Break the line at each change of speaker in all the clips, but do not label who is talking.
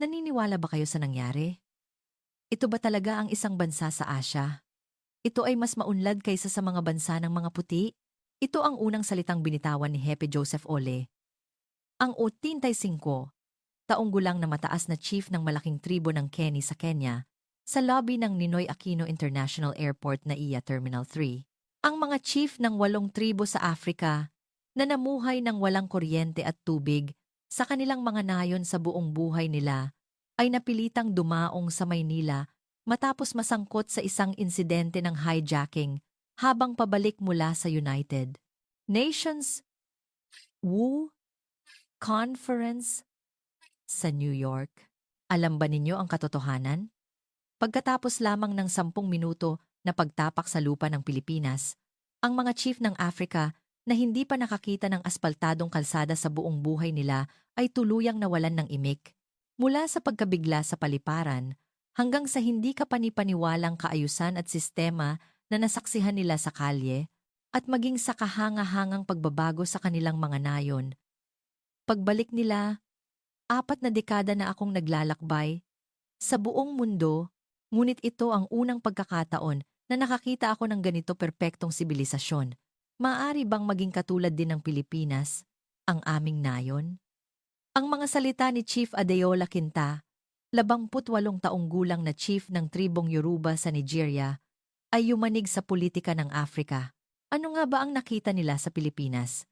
Naniniwala ba kayo sa nangyari? Ito ba talaga ang isang bansa sa Asya? Ito ay mas maunlad kaysa sa mga bansa ng mga puti? Ito ang unang salitang binitawan ni Hepe Joseph Ole, ang 85 taong gulang na mataas na chief ng malaking tribo ng Kenny sa Kenya, sa lobby ng Ninoy Aquino International Airport na iya Terminal 3. Ang mga chief ng 8 tribo sa Afrika na namuhay ng walang kuryente at tubig sa kanilang mga nayon sa buong buhay nila ay napilitang dumaong sa Maynila matapos masangkot sa isang insidente ng hijacking habang pabalik mula sa United Nations WHO Conference sa New York. Alam ba ninyo ang katotohanan? Pagkatapos lamang ng 10 minuto na pagtapak sa lupa ng Pilipinas, ang mga chief ng Africa na hindi pa nakakita ng aspaltadong kalsada sa buong buhay nila ay tuluyang nawalan ng imik. Mula sa pagkabigla sa paliparan hanggang sa hindi kapanipaniwalang kaayusan at sistema na nasaksihan nila sa kalye at maging sa kahanga-hangang pagbabago sa kanilang mga nayon. Pagbalik nila, 4 na dekada na akong naglalakbay sa buong mundo, ngunit ito ang unang pagkakataon na nakakita ako ng ganito perpektong sibilisasyon. Maaari bang maging katulad din ng Pilipinas, ang aming nayon? Ang mga salita ni Chief Adeola Quinta, 28 taong gulang na chief ng tribong Yoruba sa Nigeria, ay yumanig sa politika ng Afrika. Ano nga ba ang nakita nila sa Pilipinas?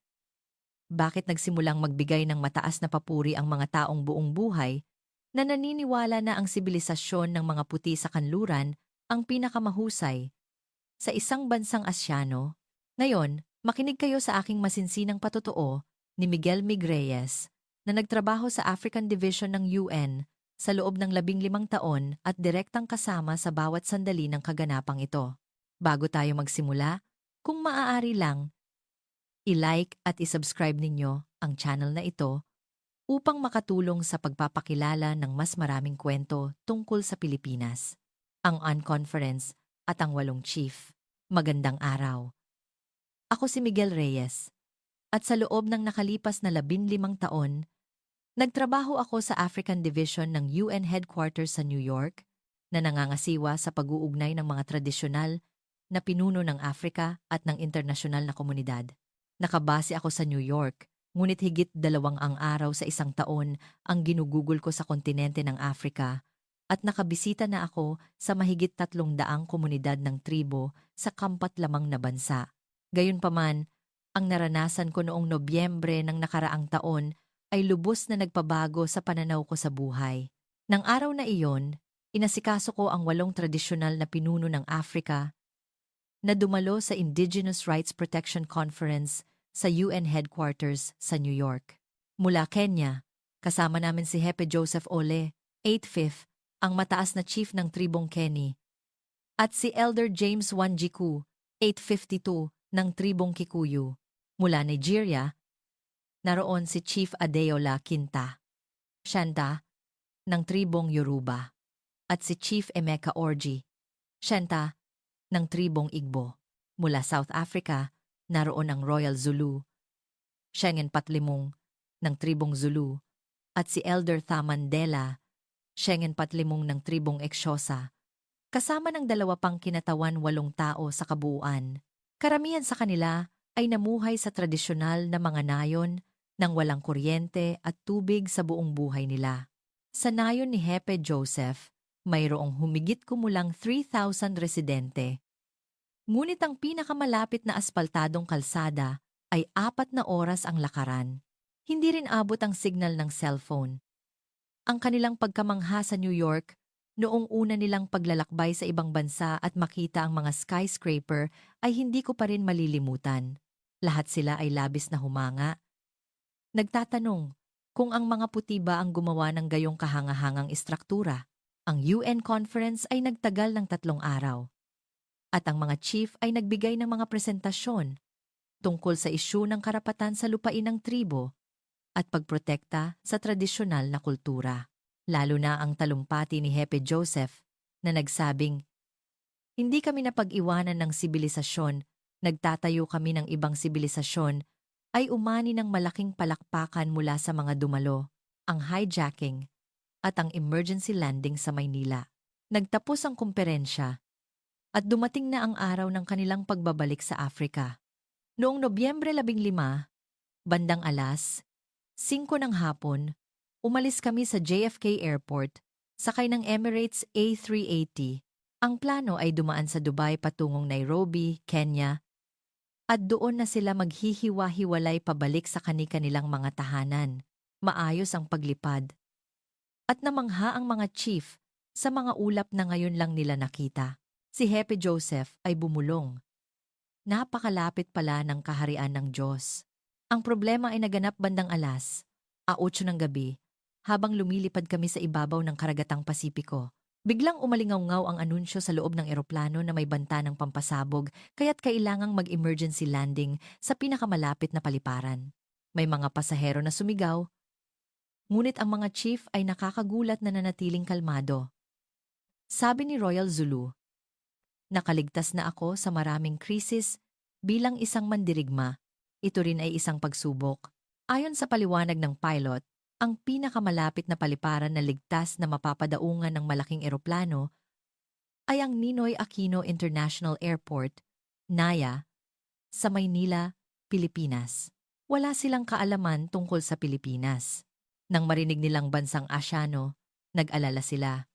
Bakit nagsimulang magbigay ng mataas na papuri ang mga taong buong buhay na naniniwala na ang sibilisasyon ng mga puti sa kanluran ang pinakamahusay sa isang bansang Asyano? Ngayon, makinig kayo sa aking masinsinang patotoo ni Miguel Migreyes na nagtrabaho sa African Division ng UN sa loob ng 15 taon at direktang kasama sa bawat sandali ng kaganapang ito. Bago tayo magsimula, kung maaari lang, i-like at i-subscribe ninyo ang channel na ito upang makatulong sa pagpapakilala ng mas maraming kwento tungkol sa Pilipinas, ang Unconference at ang 8 chief. Magandang araw. Ako si Miguel Reyes at sa loob ng nakalipas na 15 taon, nagtrabaho ako sa African Division ng UN Headquarters sa New York na nangangasiwa sa pag-uugnay ng mga tradisyonal na pinuno ng Afrika at ng internasyonal na komunidad. Nakabase ako sa New York, ngunit higit 2 araw sa isang taon ang ginugugol ko sa kontinente ng Afrika at nakabisita na ako sa mahigit 300 komunidad ng tribo sa 4 lamang na bansa. Gayunpaman, ang naranasan ko noong Nobyembre ng nakaraang taon ay lubos na nagpabago sa pananaw ko sa buhay. Nang araw na iyon, inasikaso ko ang 8 tradisyonal na pinuno ng Afrika na dumalo sa Indigenous Rights Protection Conference sa UN Headquarters sa New York. Mula Kenya, kasama namin si Hepe Joseph Ole, 85th, ang mataas na chief ng tribong Kenny, at si Elder James Wanjiku, 852, ng tribong Kikuyu. Mula Nigeria, naroon si Chief Adeola Quinta, Shanta, ng tribong Yoruba, at si Chief Emeka Orji, Shanta, ng tribong Igbo. Mula South Africa, naroon ang Royal Zulu, Shengen Patlimong, ng tribong Zulu, at si Elder Thamandela, Shengen Patlimong ng tribong Exyosa, kasama ng 2 pang kinatawan 8 tao sa kabuuan. Karamihan sa kanila ay namuhay sa tradisyonal na mga nayon nang walang kuryente at tubig sa buong buhay nila. Sa nayon ni Hepe Joseph, mayroong humigit kumulang 3,000 residente. Ngunit ang pinakamalapit na aspaltadong kalsada ay 4 na oras ang lakaran. Hindi rin abot ang signal ng cellphone. Ang kanilang pagkamangha sa New York, noong una nilang paglalakbay sa ibang bansa at makita ang mga skyscraper ay hindi ko pa rin malilimutan. Lahat sila ay labis na humanga. Nagtatanong kung ang mga puti ba ang gumawa ng gayong kahangahangang istruktura. Ang UN conference ay nagtagal ng 3 araw. At ang mga chief ay nagbigay ng mga presentasyon tungkol sa isyu ng karapatan sa lupain ng tribo at pagprotekta sa tradisyonal na kultura. Lalo na ang talumpati ni Hepe Joseph na nagsabing, "Hindi kami napag-iwanan ng sibilisasyon, nagtatayo kami ng ibang sibilisasyon," ay umani ng malaking palakpakan mula sa mga dumalo. Ang hijacking at ang emergency landing sa Maynila. Nagtapos ang kumperensya at dumating na ang araw ng kanilang pagbabalik sa Africa. Noong Nobyembre 15, bandang alas 5 ng hapon, umalis kami sa JFK Airport, sakay ng Emirates A380. Ang plano ay dumaan sa Dubai patungong Nairobi, Kenya, at doon na sila maghihiwa-hiwalay pabalik sa kani-kanilang mga tahanan. Maayos ang paglipad. At namangha ang mga chief sa mga ulap na ngayon lang nila nakita. Si Hepe Joseph ay bumulong. Napakalapit pala ng kaharian ng Diyos. Ang problema ay naganap bandang alas 8 ng gabi habang lumilipad kami sa ibabaw ng karagatang Pasipiko. Biglang umalingaw-ngaw ang anunsyo sa loob ng eroplano na may banta ng pampasabog kaya't kailangang mag-emergency landing sa pinakamalapit na paliparan. May mga pasahero na sumigaw, ngunit ang mga chief ay nakakagulat na nanatiling kalmado. Sabi ni Royal Zulu, "Nakaligtas na ako sa maraming krisis bilang isang mandirigma. Ito rin ay isang pagsubok." Ayon sa paliwanag ng pilot, ang pinakamalapit na paliparan na ligtas na mapapadaungan ng malaking eroplano ay ang Ninoy Aquino International Airport, NAIA, sa Maynila, Pilipinas. Wala silang kaalaman tungkol sa Pilipinas. Nang marinig nilang bansang Asyano, nag-alala sila.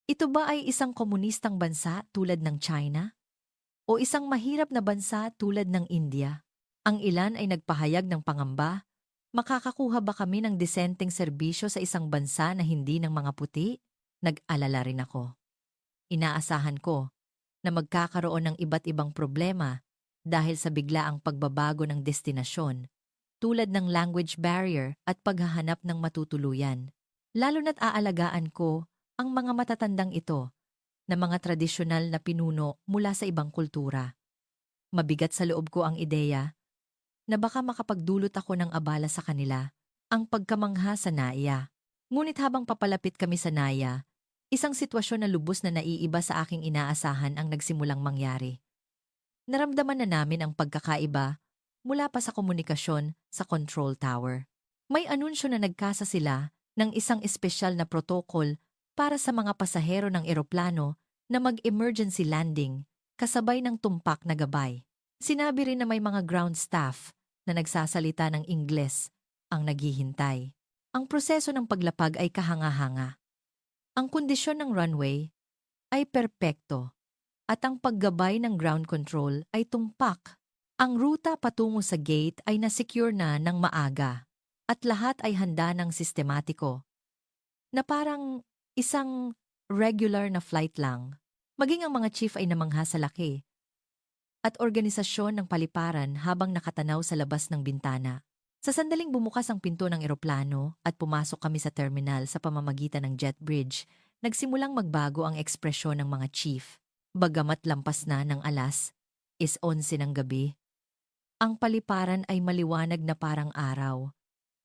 Ito ba ay isang komunistang bansa tulad ng China? O isang mahirap na bansa tulad ng India? Ang ilan ay nagpahayag ng pangamba, makakakuha ba kami ng disenteng serbisyo sa isang bansa na hindi ng mga puti? Nag-alala rin ako. Inaasahan ko na magkakaroon ng iba't ibang problema dahil sa biglaang pagbabago ng destinasyon, tulad ng language barrier at paghahanap ng matutuluyan. Lalo na't aalagaan ko ang mga matatandang ito na mga tradisyonal na pinuno mula sa ibang kultura. Mabigat sa loob ko ang ideya na baka makapagdulot ako ng abala sa kanila, ang pagkamangha sa NAIA. Ngunit habang papalapit kami sa NAIA, isang sitwasyon na lubos na naiiba sa aking inaasahan ang nagsimulang mangyari. Naramdaman na namin ang pagkakaiba mula pa sa komunikasyon sa control tower. May anunsyo na nagkasa sila ng isang espesyal na protocol para sa mga pasahero ng eroplano na mag-emergency landing kasabay ng tumpak na gabay. Sinabi rin na may mga ground staff na nagsasalita ng Ingles ang naghihintay. Ang proseso ng paglapag ay kahanga-hanga. Ang kondisyon ng runway ay perpekto at ang paggabay ng ground control ay tumpak. Ang ruta patungo sa gate ay nasecure na ng maaga at lahat ay handa ng sistematiko na parang isang regular na flight lang. Maging ang mga chief ay namangha sa laki at organisasyon ng paliparan habang nakatanaw sa labas ng bintana. Sa sandaling bumukas ang pinto ng eroplano at pumasok kami sa terminal sa pamamagitan ng jet bridge, nagsimulang magbago ang ekspresyon ng mga chief. Bagamat lampas na ng alas 11 ng gabi, ang paliparan ay maliwanag na parang araw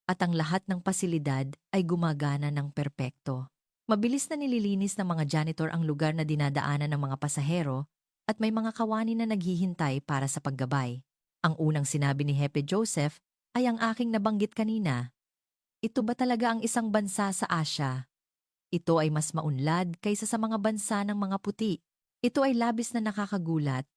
at ang lahat ng pasilidad ay gumagana ng perpekto. Mabilis na nililinis ng mga janitor ang lugar na dinadaanan ng mga pasahero at may mga kawani na naghihintay para sa paggabay. Ang unang sinabi ni Hepe Joseph ay ang aking nabanggit kanina. Ito ba talaga ang isang bansa sa Asya? Ito ay mas maunlad kaysa sa mga bansa ng mga puti. Ito ay labis na nakakagulat,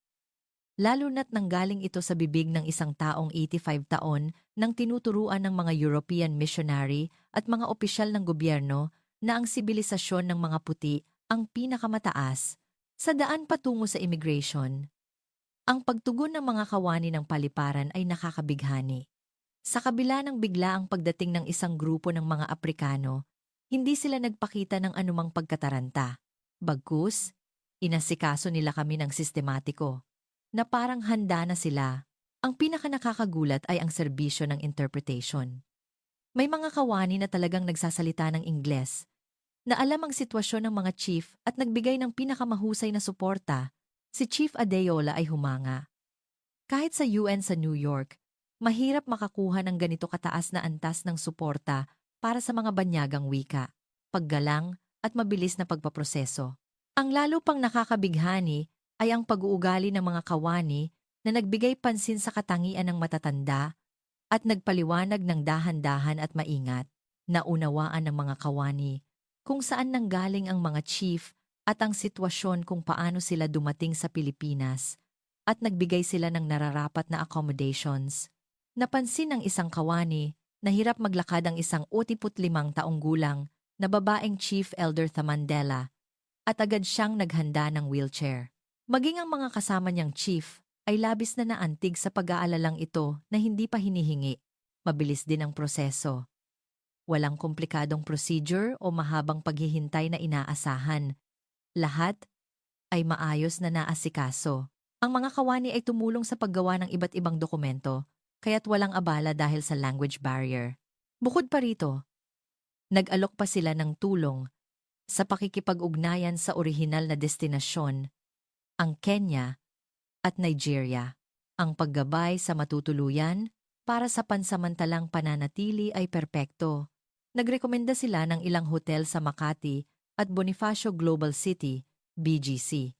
lalo na't nanggaling ito sa bibig ng isang taong 85 taon nang tinuturuan ng mga European missionary at mga opisyal ng gobyerno na ang sibilisasyon ng mga puti ang pinakamataas sa daan patungo sa immigration. Ang pagtugon ng mga kawani ng paliparan ay nakakabighani. Sa kabila ng biglaang pagdating ng isang grupo ng mga Aprikano, hindi sila nagpakita ng anumang pagkataranta. Bagkus, inasikaso nila kami ng sistematiko, na parang handa na sila. Ang pinakanakakagulat ay ang serbisyo ng interpretation. May mga kawani na talagang nagsasalita ng Ingles, na alam ang sitwasyon ng mga chief at nagbigay ng pinakamahusay na suporta. Si Chief Adeola ay humanga. Kahit sa UN sa New York, mahirap makakuha ng ganito kataas na antas ng suporta para sa mga banyagang wika, paggalang at mabilis na pagpaproseso. Ang lalo pang nakakabighani ay ang pag-uugali ng mga kawani na nagbigay pansin sa katangian ng matatanda at nagpaliwanag ng dahan-dahan at maingat. Naunawaan ng mga kawani kung saan nanggaling ang mga chief at ang sitwasyon kung paano sila dumating sa Pilipinas at nagbigay sila ng nararapat na accommodations. Napansin ng isang kawani na hirap maglakad ang isang 85 taong gulang na babaeng Chief Elder Thamandela at agad siyang naghanda ng wheelchair. Maging ang mga kasama niyang chief ay labis na naantig sa pag-aalalang ito na hindi pa hinihingi. Mabilis din ang proseso. Walang komplikadong procedure o mahabang paghihintay na inaasahan. Lahat ay maayos na naasikaso. Ang mga kawani ay tumulong sa paggawa ng iba't ibang dokumento, kaya't walang abala dahil sa language barrier. Bukod pa rito, nag-alok pa sila ng tulong sa pakikipag-ugnayan sa orihinal na destinasyon, ang Kenya at Nigeria. Ang paggabay sa matutuluyan para sa pansamantalang pananatili ay perpekto. Nagrekomenda sila ng ilang hotel sa Makati at Bonifacio Global City, BGC.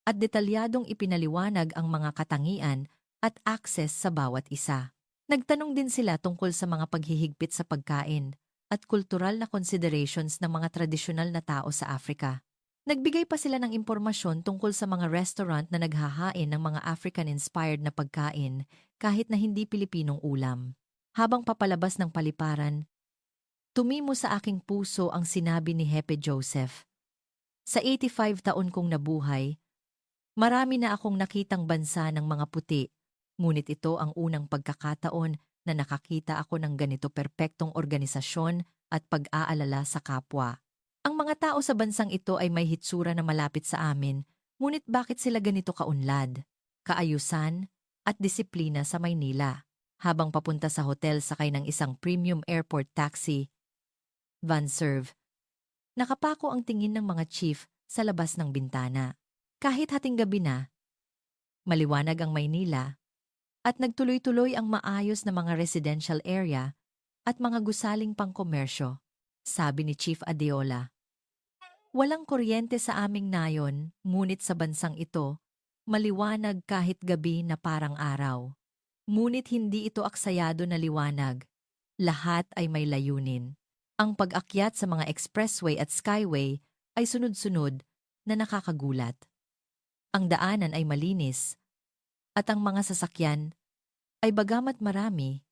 At detalyadong ipinaliwanag ang mga katangian at access sa bawat isa. Nagtanong din sila tungkol sa mga paghihigpit sa pagkain at kultural na considerations ng mga tradisyonal na tao sa Africa. Nagbigay pa sila ng impormasyon tungkol sa mga restaurant na naghahain ng mga African-inspired na pagkain kahit na hindi Pilipinong ulam. Habang papalabas ng paliparan, tumimo sa aking puso ang sinabi ni Hepe Joseph. Sa 85 taon kong nabuhay, marami na akong nakitang bansa ng mga puti, ngunit ito ang unang pagkakataon na nakakita ako ng ganito perpektong organisasyon at pag-aalala sa kapwa. Ang mga tao sa bansang ito ay may hitsura na malapit sa amin, ngunit bakit sila ganito kaunlad, kaayusan, at disiplina sa Maynila? Habang papunta sa hotel sakay ng isang premium airport taxi, Vanserve, nakapako ang tingin ng mga chief sa labas ng bintana. Kahit hating gabi na, maliwanag ang Maynila, at nagtuloy-tuloy ang maayos na mga residential area at mga gusaling pangkomersyo, sabi ni Chief Adeola. Walang kuryente sa aming nayon, ngunit sa bansang ito, maliwanag kahit gabi na parang araw. Ngunit hindi ito aksayado na liwanag. Lahat ay may layunin. Ang pag-akyat sa mga expressway at skyway ay sunod-sunod na nakakagulat. Ang daanan ay malinis, at ang mga sasakyan ay bagamat marami,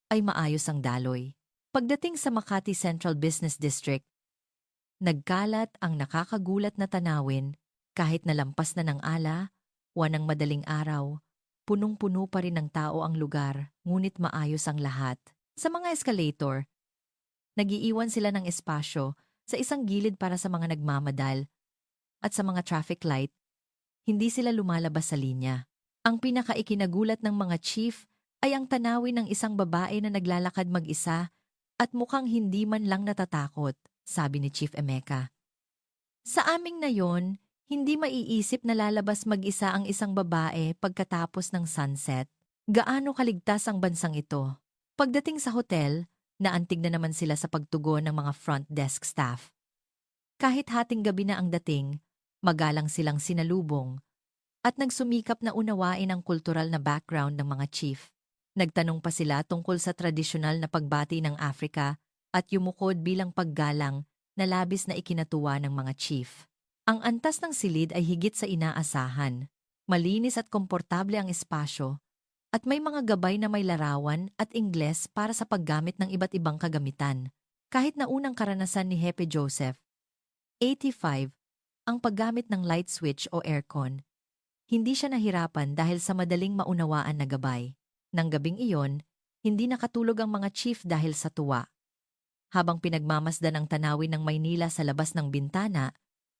ay maayos ang daloy. Pagdating sa Makati Central Business District, nagkalat ang nakakagulat na tanawin kahit nalampas na ng ala, wanang madaling araw, punong-puno pa rin ng tao ang lugar, ngunit maayos ang lahat. Sa mga escalator, nag-iiwan sila ng espasyo sa isang gilid para sa mga nagmamadal at sa mga traffic light, hindi sila lumalabas sa linya. Ang pinakaikinagulat ng mga chief ay ang tanawin ng isang babae na naglalakad mag-isa at mukhang hindi man lang natatakot, sabi ni Chief Emeka. Sa aming nayon, hindi maiisip na lalabas mag-isa ang isang babae pagkatapos ng sunset. Gaano kaligtas ang bansang ito? Pagdating sa hotel, naantig na naman sila sa pagtugon ng mga front desk staff. Kahit hating gabi na ang dating, magalang silang sinalubong at nagsumikap na unawain ang kultural na background ng mga chief. Nagtanong pa sila tungkol sa tradisyonal na pagbati ng Africa at yumukod bilang paggalang na labis na ikinatuwa ng mga chief. Ang antas ng silid ay higit sa inaasahan. Malinis at komportable ang espasyo at may mga gabay na may larawan at Ingles para sa paggamit ng iba't ibang kagamitan. Kahit na unang karanasan ni Hepe Joseph, 85, ang paggamit ng light switch o aircon, hindi siya nahirapan dahil sa madaling maunawaan na gabay. Nang gabing iyon, hindi nakatulog ang mga chief dahil sa tuwa. Habang pinagmamasdan ang tanawin ng Maynila sa labas ng bintana,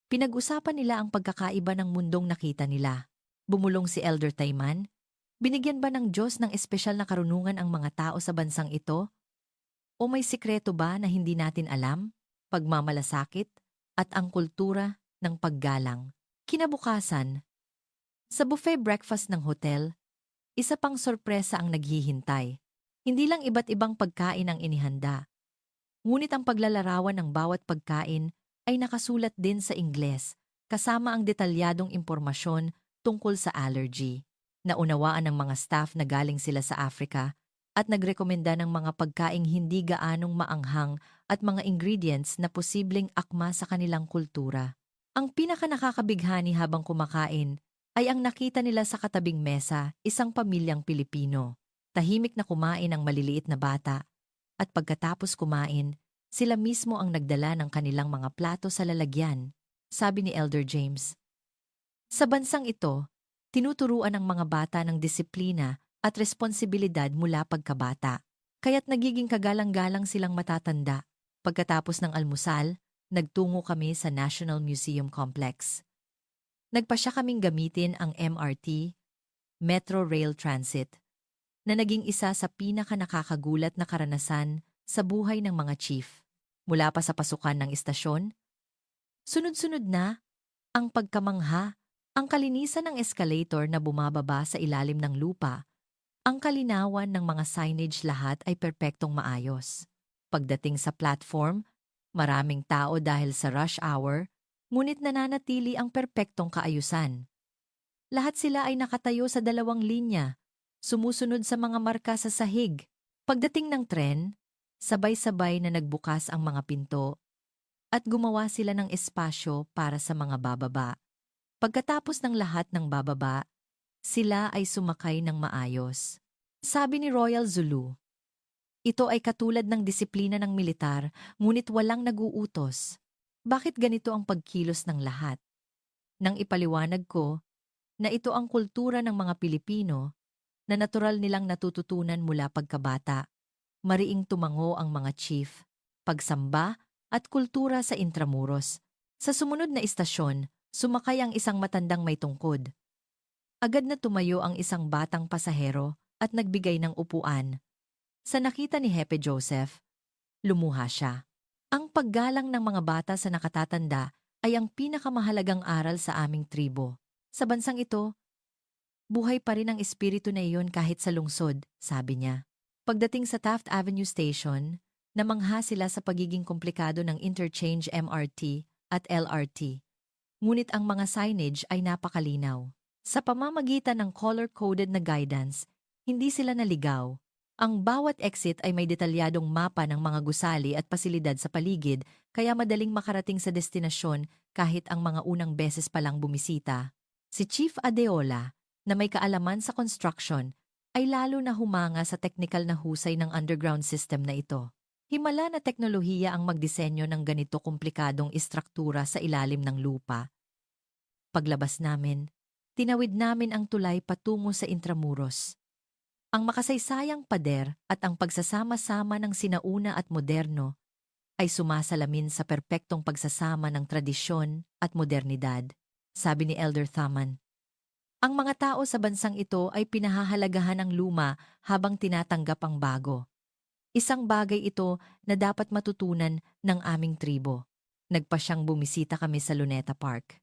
pinag-usapan nila ang pagkakaiba ng mundong nakita nila. Bumulong si Elder Tayman, binigyan ba ng Diyos ng espesyal na karunungan ang mga tao sa bansang ito? O may sikreto ba na hindi natin alam? Pagmamalasakit at ang kultura ng paggalang. Kinabukasan, sa buffet breakfast ng hotel, isa pang sorpresa ang naghihintay. Hindi lang iba't ibang pagkain ang inihanda. Ngunit ang paglalarawan ng bawat pagkain ay nakasulat din sa Ingles, kasama ang detalyadong impormasyon tungkol sa allergy. Naunawaan ng mga staff na galing sila sa Africa at nagrekomenda ng mga pagkaing hindi gaanong maanghang at mga ingredients na posibleng akma sa kanilang kultura. Ang pinakanakakabighani habang kumakain ay ang nakita nila sa katabing mesa, isang pamilyang Pilipino. Tahimik na kumain ang maliliit na bata at pagkatapos kumain, sila mismo ang nagdala ng kanilang mga plato sa lalagyan, sabi ni Elder James. Sa bansang ito, tinuturuan ang mga bata ng disiplina at responsibilidad mula pagkabata. Kaya't nagiging kagalang-galang silang matatanda. Pagkatapos ng almusal, nagtungo kami sa National Museum Complex. Nagpasya kaming gamitin ang MRT, Metro Rail Transit, na naging isa sa pinaka-nakakagulat na karanasan sa buhay ng mga chief. Mula pa sa pasukan ng istasyon, sunod-sunod na ang pagkamangha, ang kalinisan ng escalator na bumababa sa ilalim ng lupa, ang kalinawan ng mga signage, lahat ay perpektong maayos. Pagdating sa platform, maraming tao dahil sa rush hour, ngunit nananatili ang perpektong kaayusan. Lahat sila ay nakatayo sa dalawang linya, sumusunod sa mga marka sa sahig. Pagdating ng tren, sabay-sabay na nagbukas ang mga pinto at gumawa sila ng espasyo para sa mga bababa. Pagkatapos ng lahat ng bababa, sila ay sumakay ng maayos. Sabi ni Royal Zulu, ito ay katulad ng disiplina ng militar, ngunit walang naguutos. Bakit ganito ang pagkilos ng lahat? Nang ipaliwanag ko na ito ang kultura ng mga Pilipino na natural nilang natututunan mula pagkabata, mariing tumango ang mga chief, pagsamba at kultura sa Intramuros. Sa sumunod na istasyon, sumakay ang isang matandang may tungkod. Agad na tumayo ang isang batang pasahero at nagbigay ng upuan. Sa nakita ni Hepe Joseph, lumuha siya. Ang paggalang ng mga bata sa nakatatanda ay ang pinakamahalagang aral sa aming tribo. Sa bansang ito, buhay pa rin ang espiritu na iyon kahit sa lungsod, sabi niya. Pagdating sa Taft Avenue Station, namangha sila sa pagiging komplikado ng interchange MRT at LRT. Ngunit ang mga signage ay napakalinaw. Sa pamamagitan ng color-coded na guidance, hindi sila naligaw. Ang bawat exit ay may detalyadong mapa ng mga gusali at pasilidad sa paligid, kaya madaling makarating sa destinasyon kahit ang mga unang beses palang bumisita. Si Chief Adeola, na may kaalaman sa construction, ay lalo na humanga sa teknikal na husay ng underground system na ito. Himala na teknolohiya ang magdisenyo ng ganito komplikadong istruktura sa ilalim ng lupa. Paglabas namin, tinawid namin ang tulay patungo sa Intramuros. Ang makasaysayang pader at ang pagsasama-sama ng sinauna at moderno ay sumasalamin sa perpektong pagsasama ng tradisyon at modernidad, sabi ni Elder Thaman. Ang mga tao sa bansang ito ay pinahahalagahan ang luma habang tinatanggap ang bago. Isang bagay ito na dapat matutunan ng aming tribo. Nagpasyang bumisita kami sa Luneta Park.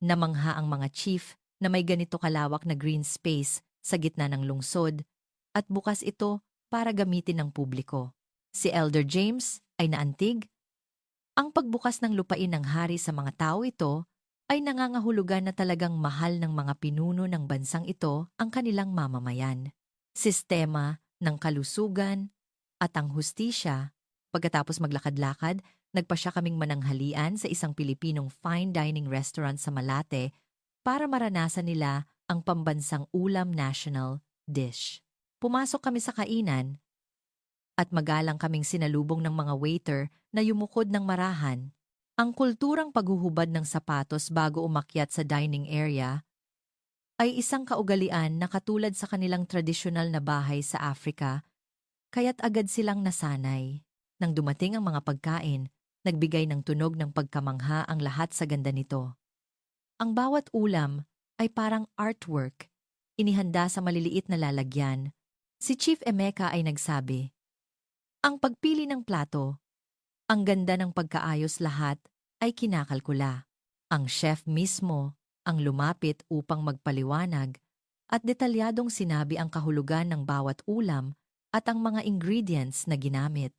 Namangha ang mga chief na may ganito kalawak na green space sa gitna ng lungsod at bukas ito para gamitin ng publiko. Si Elder James ay naantig. Ang pagbukas ng lupain ng hari sa mga tao ito ay nangangahulugan na talagang mahal ng mga pinuno ng bansang ito ang kanilang mamamayan. Sistema ng kalusugan at ang hustisya. Pagkatapos maglakad-lakad, nagpasya kaming mananghalian sa isang Pilipinong fine dining restaurant sa Malate para maranasan nila ang pambansang ulam national dish. Pumasok kami sa kainan at magalang kaming sinalubong ng mga waiter na yumukod ng marahan. Ang kulturang paghuhubad ng sapatos bago umakyat sa dining area ay isang kaugalian na katulad sa kanilang tradisyonal na bahay sa Africa, kaya't agad silang nasanay. Nang dumating ang mga pagkain, nagbigay ng tunog ng pagkamangha ang lahat sa ganda nito. Ang bawat ulam ay parang artwork, inihanda sa maliliit na lalagyan. Si Chief Emeka ay nagsabi, ang pagpili ng plato, ang ganda ng pagkaayos, lahat ay kinakalkula. Ang chef mismo ang lumapit upang magpaliwanag at detalyadong sinabi ang kahulugan ng bawat ulam at ang mga ingredients na ginamit.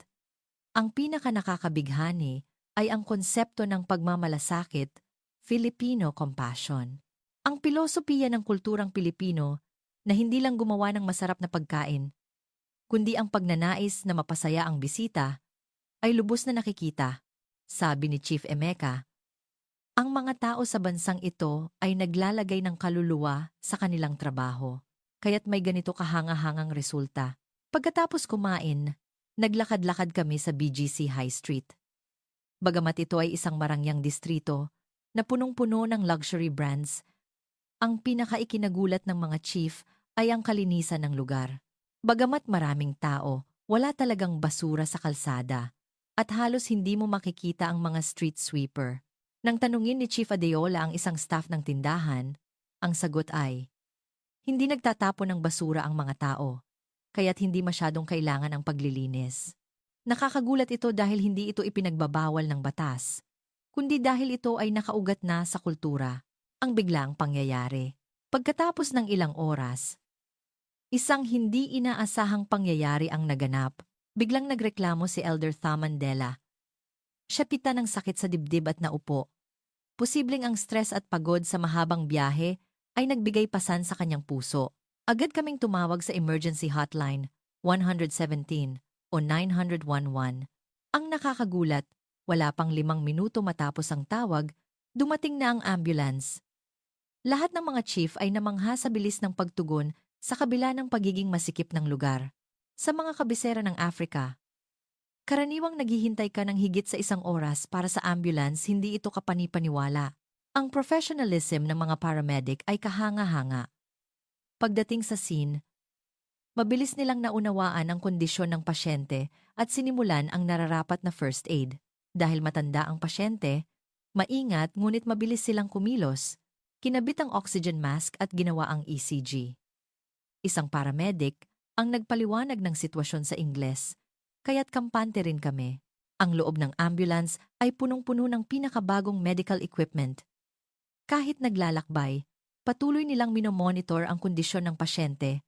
Ang pinakanakakabighani ay ang konsepto ng pagmamalasakit, Filipino compassion. Ang pilosopiya ng kulturang Pilipino na hindi lang gumawa ng masarap na pagkain, kundi ang pagnanais na mapasaya ang bisita ay lubos na nakikita, sabi ni Chief Emeka. Ang mga tao sa bansang ito ay naglalagay ng kaluluwa sa kanilang trabaho, kaya't may ganito kahanga-hangang resulta. Pagkatapos kumain, naglakad-lakad kami sa BGC High Street. Bagamat ito ay isang marangyang distrito na punong-puno ng luxury brands, ang pinakaikinagulat ng mga chief ay ang kalinisan ng lugar. Bagamat maraming tao, wala talagang basura sa kalsada at halos hindi mo makikita ang mga street sweeper. Nang tanungin ni Chief Adeola ang isang staff ng tindahan, ang sagot ay, hindi nagtatapon ng basura ang mga tao, kaya't hindi masyadong kailangan ang paglilinis. Nakakagulat ito dahil hindi ito ipinagbabawal ng batas, kundi dahil ito ay nakaugat na sa kultura, ang biglaang pangyayari. Pagkatapos ng ilang oras, isang hindi inaasahang pangyayari ang naganap. Biglang nagreklamo si Elder Thamandela. Siya pita ng sakit sa dibdib at naupo. Posibleng ang stress at pagod sa mahabang biyahe ay nagbigay pasan sa kanyang puso. Agad kaming tumawag sa emergency hotline 117 o 911. Ang nakakagulat, wala pang 5 minuto matapos ang tawag, dumating na ang ambulance. Lahat ng mga chief ay namangha sa bilis ng pagtugon sa kabila ng pagiging masikip ng lugar. Sa mga kabisera ng Africa, karaniwang naghihintay ka ng higit sa 1 oras para sa ambulance, hindi ito kapanipaniwala. Ang professionalism ng mga paramedic ay kahanga-hanga. Pagdating sa scene, mabilis nilang naunawaan ang kondisyon ng pasyente at sinimulan ang nararapat na first aid. Dahil matanda ang pasyente, maingat ngunit mabilis silang kumilos, kinabit ang oxygen mask at ginawa ang ECG. Isang paramedic ang nagpaliwanag ng sitwasyon sa Ingles, kaya't kampante rin kami. Ang loob ng ambulance ay punong-puno ng pinakabagong medical equipment. Kahit naglalakbay, patuloy nilang minomonitor ang kondisyon ng pasyente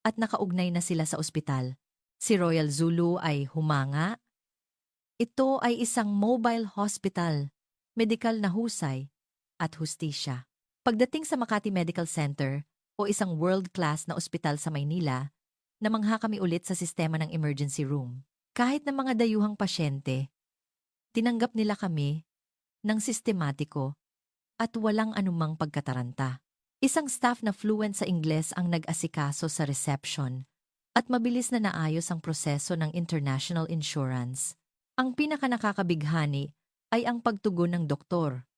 at nakaugnay na sila sa ospital. Si Royal Zulu ay humanga. Ito ay isang mobile hospital, medikal na husay at hustisya. Pagdating sa Makati Medical Center o isang world-class na ospital sa Maynila, namangha kami ulit sa sistema ng emergency room. Kahit na mga dayuhang pasyente, tinanggap nila kami ng sistematiko at walang anumang pagkataranta. Isang staff na fluent sa Ingles ang nag-asikaso sa reception at mabilis na naayos ang proseso ng international insurance. Ang pinakanakakabighani ay ang pagtugon ng doktor.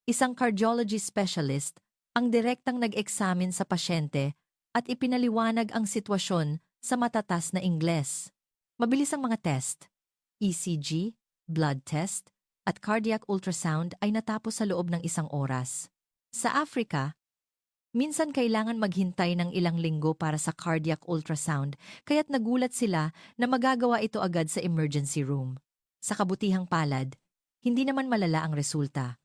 Isang cardiology specialist ang direktang nag-eksamin sa pasyente at ipinaliwanag ang sitwasyon sa matatas na Ingles. Mabilis ang mga test, ECG, blood test, at cardiac ultrasound ay natapos sa loob ng 1 oras. Sa Africa, minsan kailangan maghintay ng ilang linggo para sa cardiac ultrasound, kaya't nagulat sila na magagawa ito agad sa emergency room. Sa kabutihang palad, hindi naman malala ang resulta.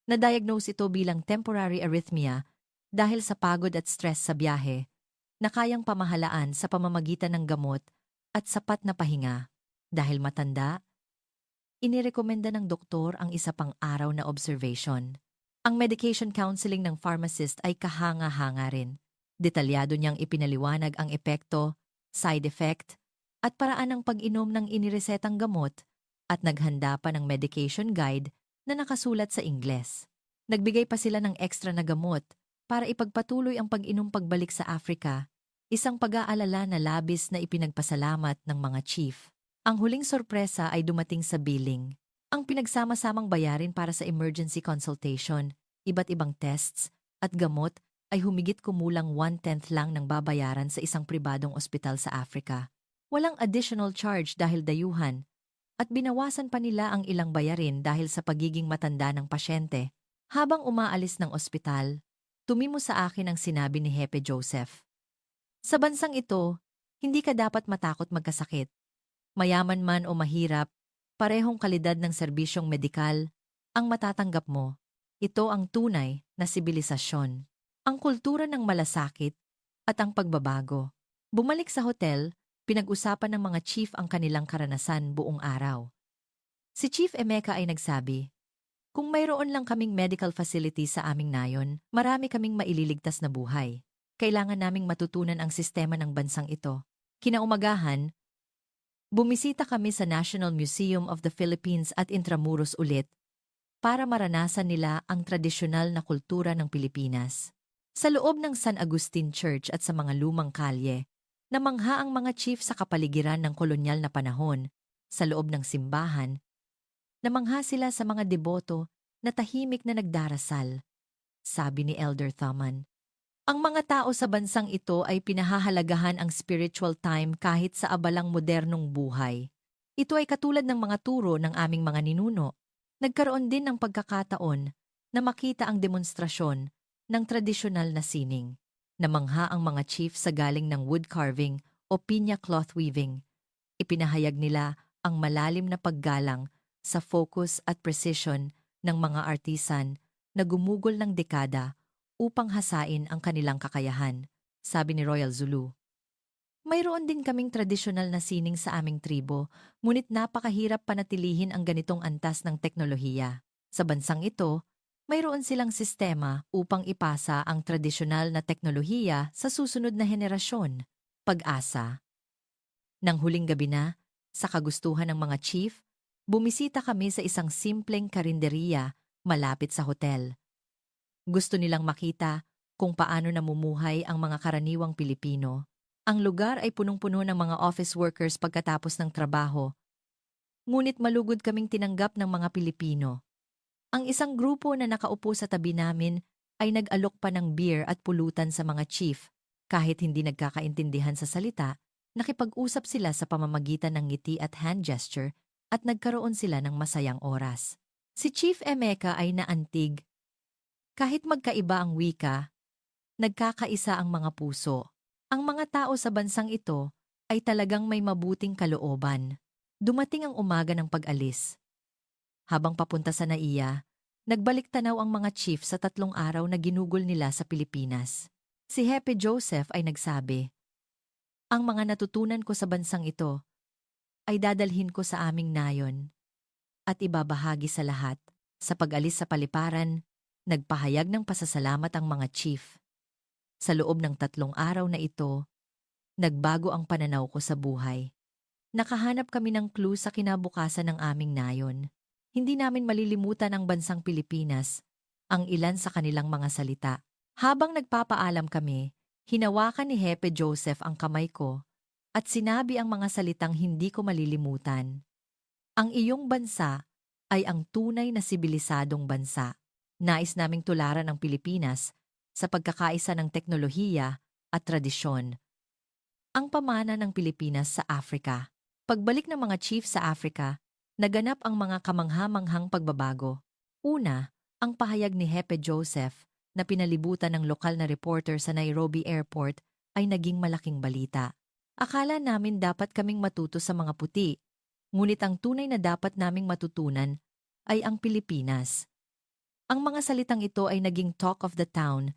Na-diagnose ito bilang temporary arrhythmia dahil sa pagod at stress sa biyahe, na kayang pamahalaan sa pamamagitan ng gamot at sapat na pahinga. Dahil matanda, inirekomenda ng doktor ang isa pang araw na observation. Ang medication counseling ng pharmacist ay kahanga-hanga rin. Detalyado niyang ipinaliwanag ang epekto, side effect, at paraan ng pag-inom ng iniresetang gamot at naghanda pa ng medication guide na nakasulat sa Ingles. Nagbigay pa sila ng extra na gamot para ipagpatuloy ang pag-inom pagbalik sa Africa, isang pag-aalala na labis na ipinagpasalamat ng mga chief. Ang huling sorpresa ay dumating sa billing. Ang pinagsama-samang bayarin para sa emergency consultation, iba't ibang tests, at gamot ay humigit kumulang 1/10 lang ng babayaran sa isang pribadong ospital sa Africa. Walang additional charge dahil dayuhan, at binawasan pa nila ang ilang bayarin dahil sa pagiging matanda ng pasyente. Habang umaalis ng ospital, tumimo sa akin ang sinabi ni Hepe Joseph. Sa bansang ito, hindi ka dapat matakot magkasakit. Mayaman man o mahirap, parehong kalidad ng serbisyong medikal ang matatanggap mo. Ito ang tunay na sibilisasyon. Ang kultura ng malasakit at ang pagbabago. Bumalik sa hotel, pinag-usapan ng mga chief ang kanilang karanasan buong araw. Si Chief Emeka ay nagsabi, kung mayroon lang kaming medical facility sa aming nayon, marami kaming maililigtas na buhay. Kailangan naming matutunan ang sistema ng bansang ito. Kinaumagahan, Bumisita kami sa National Museum of the Philippines at Intramuros ulit para maranasan nila ang tradisyonal na kultura ng Pilipinas. Sa loob ng San Agustin Church at sa mga lumang kalye, namangha ang mga chief sa kapaligiran ng kolonyal na panahon. Sa loob ng simbahan, namangha sila sa mga deboto na tahimik na nagdarasal, sabi ni Elder Thaman. Ang mga tao sa bansang ito ay pinahahalagahan ang spiritual time kahit sa abalang modernong buhay. Ito ay katulad ng mga turo ng aming mga ninuno. Nagkaroon din ng pagkakataon na makita ang demonstrasyon ng tradisyonal na sining. Namangha ang mga chief sa galing ng wood carving o pinya cloth weaving. Ipinahayag nila ang malalim na paggalang sa focus at precision ng mga artisan na gumugol ng dekada upang hasain ang kanilang kakayahan, sabi ni Royal Zulu. Mayroon din kaming tradisyonal na sining sa aming tribo, ngunit napakahirap panatilihin ang ganitong antas ng teknolohiya. Sa bansang ito, mayroon silang sistema upang ipasa ang tradisyonal na teknolohiya sa susunod na henerasyon. Pag-asa. Nang huling gabi na, sa kagustuhan ng mga chief, bumisita kami sa isang simpleng karinderiya malapit sa hotel. Gusto nilang makita kung paano namumuhay ang mga karaniwang Pilipino. Ang lugar ay punong-puno ng mga office workers pagkatapos ng trabaho. Ngunit malugod kaming tinanggap ng mga Pilipino. Ang isang grupo na nakaupo sa tabi namin ay nag-alok pa ng beer at pulutan sa mga chief. Kahit hindi nagkakaintindihan sa salita, nakipag-usap sila sa pamamagitan ng ngiti at hand gesture at nagkaroon sila ng masayang oras. Si Chief Emeka ay naantig. Kahit magkaiba ang wika, nagkakaisa ang mga puso. Ang mga tao sa bansang ito ay talagang may mabuting kalooban. Dumating ang umaga ng pag-alis. Habang papunta sa Naiya, nagbalik tanaw ang mga chief sa 3 araw na ginugol nila sa Pilipinas. Si Hepe Joseph ay nagsabi, "Ang mga natutunan ko sa bansang ito ay dadalhin ko sa aming nayon at ibabahagi sa lahat." Sa pag-alis sa paliparan, nagpahayag ng pasasalamat ang mga chief. Sa loob ng 3 araw na ito, nagbago ang pananaw ko sa buhay. Nakahanap kami ng clue sa kinabukasan ng aming nayon. Hindi namin malilimutan ang bansang Pilipinas, ang ilan sa kanilang mga salita. Habang nagpapaalam kami, hinawakan ni Hepe Joseph ang kamay ko at sinabi ang mga salitang hindi ko malilimutan. Ang iyong bansa ay ang tunay na sibilisadong bansa. Nais naming tularan ang Pilipinas sa pagkakaisa ng teknolohiya at tradisyon. Ang pamana ng Pilipinas sa Afrika. Pagbalik ng mga chief sa Afrika, naganap ang mga kamangha-manghang pagbabago. Una, ang pahayag ni Hepe Joseph na pinalibutan ng lokal na reporter sa Nairobi Airport ay naging malaking balita. Akala namin dapat kaming matuto sa mga puti, ngunit ang tunay na dapat naming matutunan ay ang Pilipinas. Ang mga salitang ito ay naging talk of the town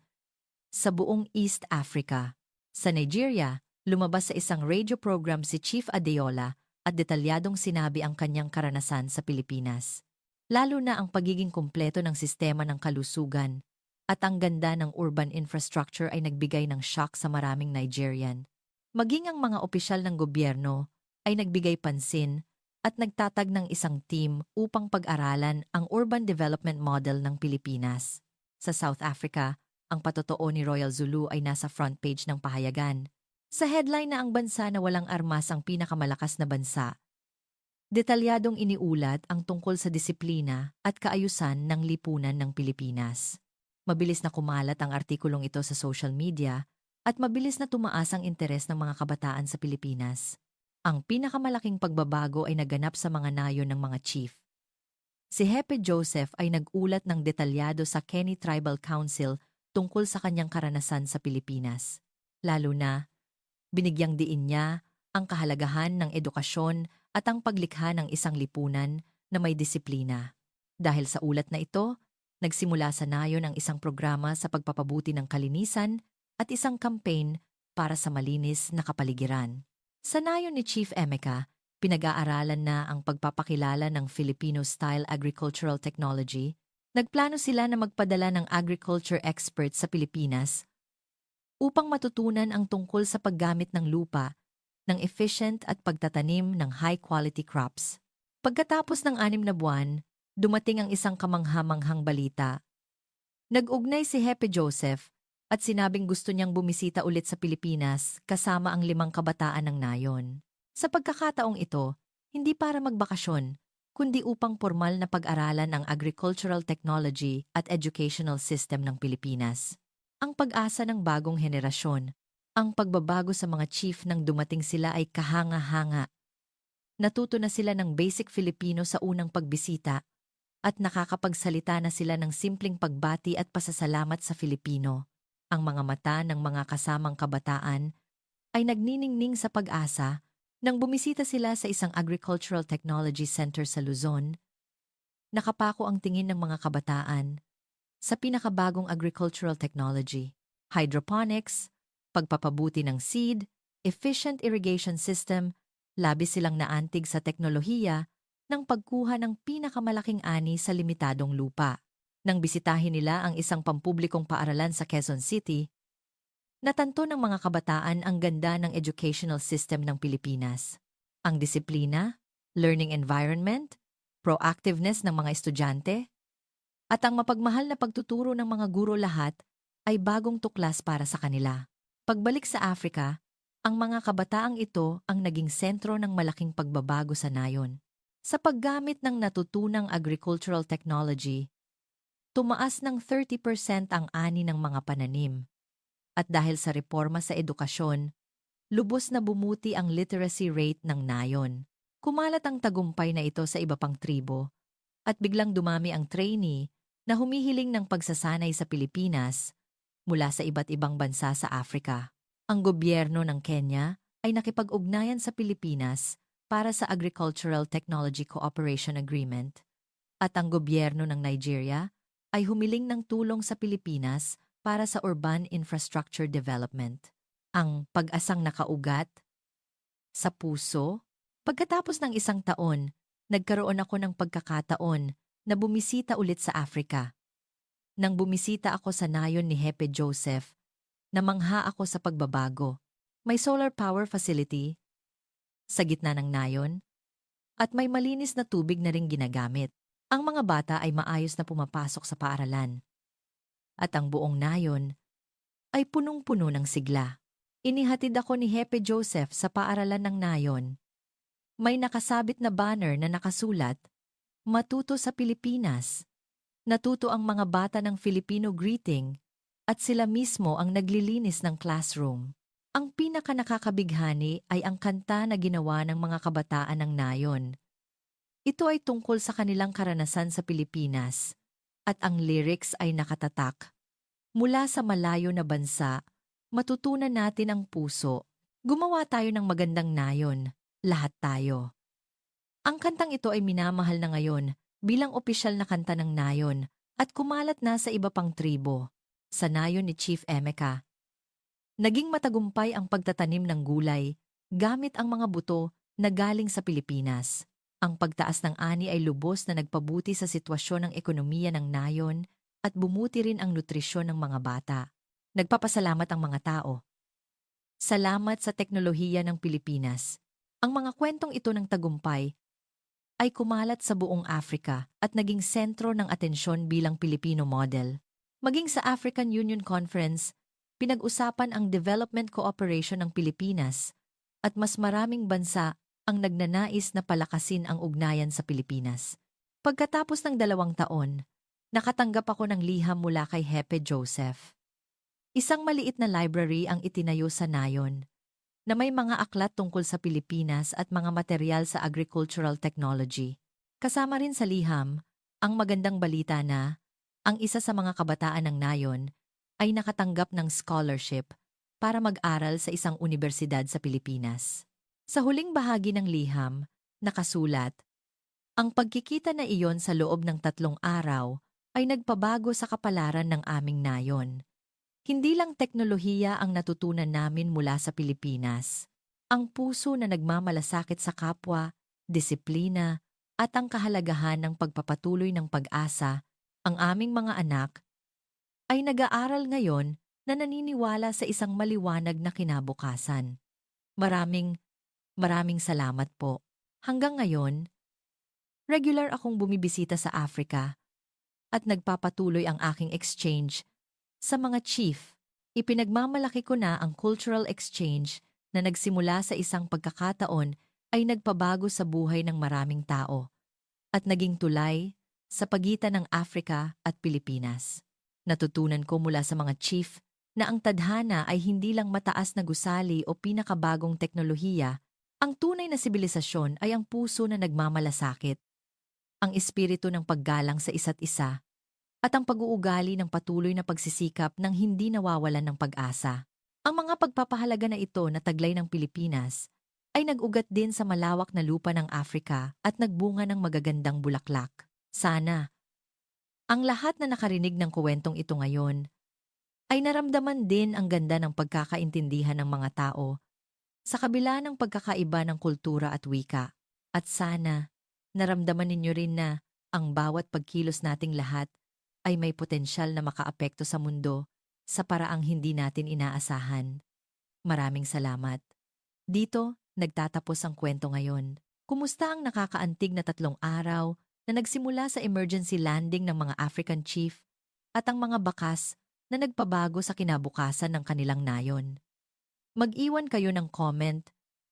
sa buong East Africa. Sa Nigeria, lumabas sa isang radio program si Chief Adeola at detalyadong sinabi ang kanyang karanasan sa Pilipinas. Lalo na ang pagiging kumpleto ng sistema ng kalusugan at ang ganda ng urban infrastructure ay nagbigay ng shock sa maraming Nigerian. Maging ang mga opisyal ng gobyerno ay nagbigay pansin at nagtatag ng isang team upang pag-aralan ang urban development model ng Pilipinas. Sa South Africa, ang patotoo ni Royal Zulu ay nasa front page ng pahayagan. Sa headline na ang bansa na walang armas ang pinakamalakas na bansa, detalyadong iniulat ang tungkol sa disiplina at kaayusan ng lipunan ng Pilipinas. Mabilis na kumalat ang artikulong ito sa social media at mabilis na tumaas ang interes ng mga kabataan sa Pilipinas. Ang pinakamalaking pagbabago ay naganap sa mga nayon ng mga chief. Si Hepe Joseph ay nag-ulat ng detalyado sa Kenny Tribal Council tungkol sa kanyang karanasan sa Pilipinas. Lalo na, binigyang diin niya ang kahalagahan ng edukasyon at ang paglikha ng isang lipunan na may disiplina. Dahil sa ulat na ito, nagsimula sa nayon ang isang programa sa pagpapabuti ng kalinisan at isang campaign para sa malinis na kapaligiran. Sa nayon ni Chief Emeka, pinag-aaralan na ang pagpapakilala ng Filipino-style agricultural technology. Nagplano sila na magpadala ng agriculture experts sa Pilipinas upang matutunan ang tungkol sa paggamit ng lupa ng efficient at pagtatanim ng high-quality crops. Pagkatapos ng 6 na buwan, dumating ang isang kamanghamanghang balita. Nag-ugnay si Hepe Joseph at sinabing gusto niyang bumisita ulit sa Pilipinas kasama ang 5 kabataan ng nayon. Sa pagkakataong ito, hindi para magbakasyon, kundi upang formal na pag-aralan ang agricultural technology at educational system ng Pilipinas. Ang pag-asa ng bagong henerasyon, ang pagbabago sa mga chief nang dumating sila ay kahanga-hanga. Natuto na sila ng basic Filipino sa unang pagbisita at nakakapagsalita na sila ng simpleng pagbati at pasasalamat sa Filipino. Ang mga mata ng mga kasamang kabataan ay nagniningning sa pag-asa nang bumisita sila sa isang agricultural technology center sa Luzon. Nakapako ang tingin ng mga kabataan sa pinakabagong agricultural technology, hydroponics, pagpapabuti ng seed, efficient irrigation system, labis silang naantig sa teknolohiya ng pagkuha ng pinakamalaking ani sa limitadong lupa. Nang bisitahin nila ang isang pampublikong paaralan sa Quezon City, natanto ng mga kabataan ang ganda ng educational system ng Pilipinas. Ang disiplina, learning environment, proactiveness ng mga estudyante, at ang mapagmahal na pagtuturo ng mga guro lahat ay bagong tuklas para sa kanila. Pagbalik sa Africa, ang mga kabataang ito ang naging sentro ng malaking pagbabago sa nayon. Sa paggamit ng natutunang agricultural technology, tumaas ng 30% ang ani ng mga pananim. At dahil sa reforma sa edukasyon, lubos na bumuti ang literacy rate ng nayon. Kumalat ang tagumpay na ito sa iba pang tribo, at biglang dumami ang trainee na humihiling ng pagsasanay sa Pilipinas mula sa iba't ibang bansa sa Africa. Ang gobyerno ng Kenya ay nakipag-ugnayan sa Pilipinas para sa Agricultural Technology Cooperation Agreement, at ang gobyerno ng Nigeria ay humiling ng tulong sa Pilipinas para sa urban infrastructure development. Ang pag-asang nakaugat sa puso. Pagkatapos ng 1 taon, nagkaroon ako ng pagkakataon na bumisita ulit sa Africa. Nang bumisita ako sa nayon ni Hepe Joseph, namangha ako sa pagbabago. May solar power facility sa gitna ng nayon at may malinis na tubig na ring ginagamit. Ang mga bata ay maayos na pumapasok sa paaralan. At ang buong nayon ay punong-puno ng sigla. Inihatid ako ni Hepe Joseph sa paaralan ng nayon. May nakasabit na banner na nakasulat, "Matuto sa Pilipinas." Natuto ang mga bata ng Filipino greeting at sila mismo ang naglilinis ng classroom. Ang pinakanakakabighani ay ang kanta na ginawa ng mga kabataan ng nayon. Ito ay tungkol sa kanilang karanasan sa Pilipinas at ang lyrics ay nakatatak. Mula sa malayo na bansa, matutunan natin ang puso. Gumawa tayo ng magandang nayon, lahat tayo. Ang kantang ito ay minamahal na ngayon bilang opisyal na kanta ng nayon at kumalat na sa iba pang tribo. Sa nayon ni Chief Emeka, naging matagumpay ang pagtatanim ng gulay gamit ang mga buto na galing sa Pilipinas. Ang pagtaas ng ani ay lubos na nagpabuti sa sitwasyon ng ekonomiya ng nayon at bumuti rin ang nutrisyon ng mga bata. Nagpapasalamat ang mga tao. Salamat sa teknolohiya ng Pilipinas. Ang mga kwentong ito ng tagumpay ay kumalat sa buong Africa at naging sentro ng atensyon bilang Filipino model. Maging sa African Union Conference, pinag-usapan ang development cooperation ng Pilipinas at mas maraming bansa ang nagnanais na palakasin ang ugnayan sa Pilipinas. Pagkatapos ng 2 taon, nakatanggap ako ng liham mula kay Hepe Joseph. Isang maliit na library ang itinayo sa nayon, na may mga aklat tungkol sa Pilipinas at mga material sa agricultural technology. Kasama rin sa liham, ang magandang balita na ang isa sa mga kabataan ng nayon ay nakatanggap ng scholarship para mag-aral sa isang universidad sa Pilipinas. Sa huling bahagi ng liham, nakasulat, "Ang pagkikita na iyon sa loob ng 3 araw ay nagpabago sa kapalaran ng aming nayon. Hindi lang teknolohiya ang natutunan namin mula sa Pilipinas. Ang puso na nagmamalasakit sa kapwa, disiplina, at ang kahalagahan ng pagpapatuloy ng pag-asa, ang aming mga anak, ay nag-aaral ngayon na naniniwala sa isang maliwanag na kinabukasan." Maraming Maraming salamat po. Hanggang ngayon, regular akong bumibisita sa Africa at nagpapatuloy ang aking exchange sa mga chief. Ipinagmamalaki ko na ang cultural exchange na nagsimula sa isang pagkakataon ay nagpabago sa buhay ng maraming tao at naging tulay sa pagitan ng Africa at Pilipinas. Natutunan ko mula sa mga chief na ang tadhana ay hindi lang mataas na gusali o pinakabagong teknolohiya. Ang tunay na sibilisasyon ay ang puso na nagmamalasakit, ang espiritu ng paggalang sa isa't isa, at ang pag-uugali ng patuloy na pagsisikap ng hindi nawawalan ng pag-asa. Ang mga pagpapahalaga na ito na taglay ng Pilipinas ay nag-ugat din sa malawak na lupa ng Afrika at nagbunga ng magagandang bulaklak. Sana, ang lahat na nakarinig ng kuwentong ito ngayon ay naramdaman din ang ganda ng pagkakaintindihan ng mga tao sa kabila ng pagkakaiba ng kultura at wika. At sana, naramdaman ninyo rin na ang bawat pagkilos nating lahat ay may potensyal na makaapekto sa mundo sa paraang hindi natin inaasahan. Maraming salamat. Dito, nagtatapos ang kwento ngayon. Kumusta ang nakakaantig na 3 araw na nagsimula sa emergency landing ng mga African chief at ang mga bakas na nagpabago sa kinabukasan ng kanilang nayon? Mag-iwan kayo ng comment,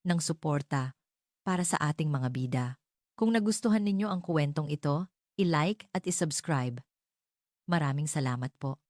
ng suporta para sa ating mga bida. Kung nagustuhan ninyo ang kwentong ito, i-like at i-subscribe. Maraming salamat po.